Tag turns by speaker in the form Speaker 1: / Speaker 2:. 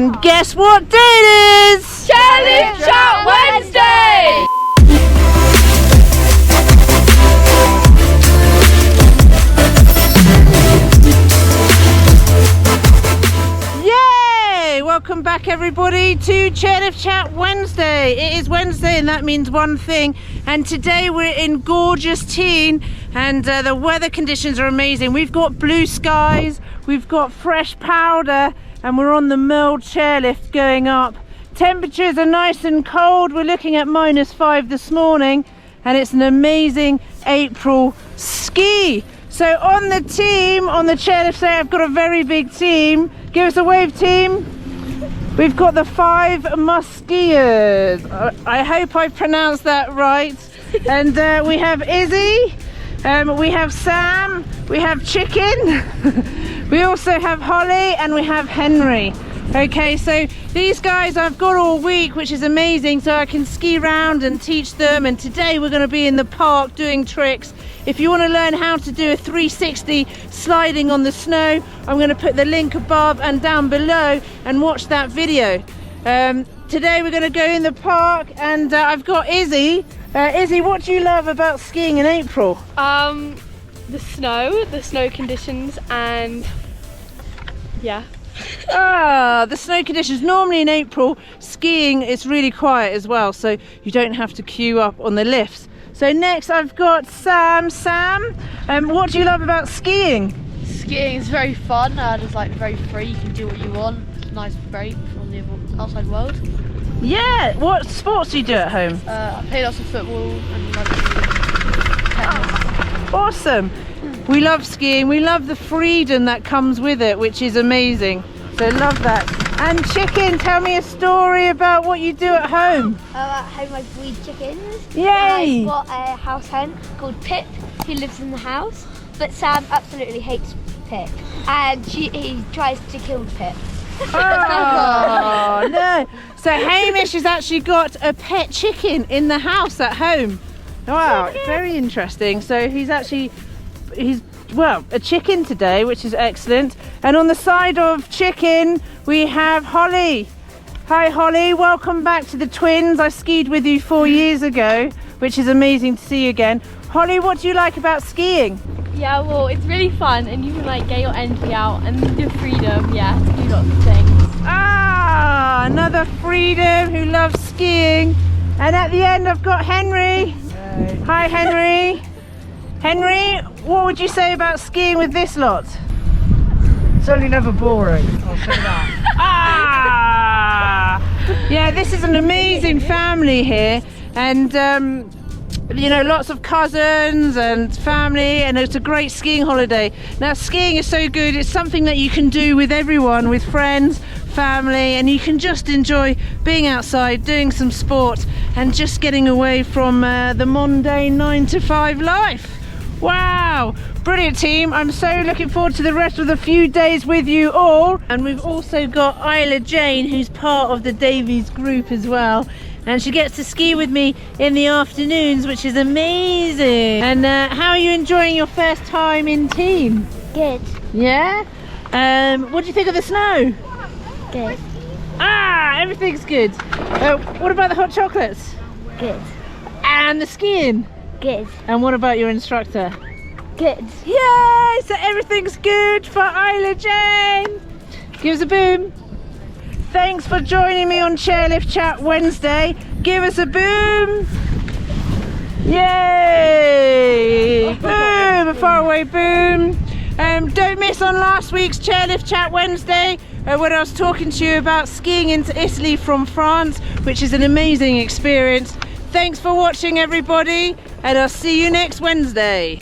Speaker 1: And guess what day it is?
Speaker 2: CHAIRLIFT CHAT Wednesday!
Speaker 1: Yay! Welcome back everybody to CHAIRLIFT CHAT Wednesday. It is Wednesday and that means one thing. And today we're in gorgeous Tignes and the weather conditions are amazing. We've got blue skies, we've got fresh powder, and we're on the Merles chairlift going up. Temperatures are nice and cold. We're looking at -5 this morning and it's an amazing April ski. So on the team, on the chairlift today, I've got a very big team. Give us a wave, team. We've got the 5 Muskiers. I hope I pronounced that right. And we have Izzy, we have Sam, we have Chicken, we also have Holly, and we have Henry. Okay, so these guys I've got all week, which is amazing, so I can ski around and teach them. And today we're going to be in the park doing tricks. If you want to learn how to do a 360 sliding on the snow, I'm going to put the link above and down below and watch that video. Today we're going to go in the park and I've got Izzy. Izzy, what do you love about skiing in April?
Speaker 2: The snow conditions, and yeah.
Speaker 1: The snow conditions. Normally in April skiing is really quiet as well, so you don't have to queue up on the lifts. So next I've got Sam. Sam, what do you love about skiing?
Speaker 3: Skiing is very fun and it's like very free. You can do what you want. It's a nice break from the outside world.
Speaker 1: Yeah, what sports do you do at home?
Speaker 3: I play lots of football and tennis.
Speaker 1: Awesome. We love skiing. We love the freedom that comes with it, which is amazing. So love that. And Chicken, tell me a story about what you do at home.
Speaker 4: At home I breed chickens.
Speaker 1: Yay!
Speaker 4: I've got a house hen called Pip who lives in the house, but Sam absolutely hates Pip and he tries to kill Pip.
Speaker 1: Oh no! So Hamish has actually got a pet chicken in the house at home. Wow, very interesting. So he's well, a chicken today, which is excellent. And on the side of Chicken, we have Holly. Hi Holly, welcome back to the twins. I skied with you 4 years ago, which is amazing to see you again. Holly, what do you like about skiing?
Speaker 2: Yeah, well, it's really fun and you can like get your energy out and the freedom, yeah, to do lots of things.
Speaker 1: Ah, another freedom who loves skiing. And at the end I've got Henry. Hi Henry. Henry, what would you say about skiing with this lot?
Speaker 5: It's only never boring, I'll say that.
Speaker 1: Yeah, this is an amazing family here, and you know, lots of cousins and family, and it's a great skiing holiday. Now skiing is so good, it's something that you can do with everyone, with friends, family, and you can just enjoy being outside, doing some sport and just getting away from the mundane 9-to-5 life. Wow, brilliant team. I'm so looking forward to the rest of the few days with you all. And we've also got Isla Jane, who's part of the Davies group as well, and she gets to ski with me in the afternoons, which is amazing. And how are you enjoying your first time in team?
Speaker 4: Good.
Speaker 1: Yeah? What do you think of the snow?
Speaker 4: Good.
Speaker 1: Everything's good. What about the hot chocolates?
Speaker 4: Good.
Speaker 1: And the skiing?
Speaker 4: Good.
Speaker 1: And what about your instructor?
Speaker 4: Good.
Speaker 1: Yay! So everything's good for Isla Jane. Give us a boom. Thanks for joining me on CHAIRLIFT CHAT Wednesday. Give us a boom. Yay! Boom! A faraway boom. Don't miss on last week's CHAIRLIFT CHAT Wednesday when I was talking to you about skiing into Italy from France, which is an amazing experience. Thanks for watching everybody, and I'll see you next Wednesday.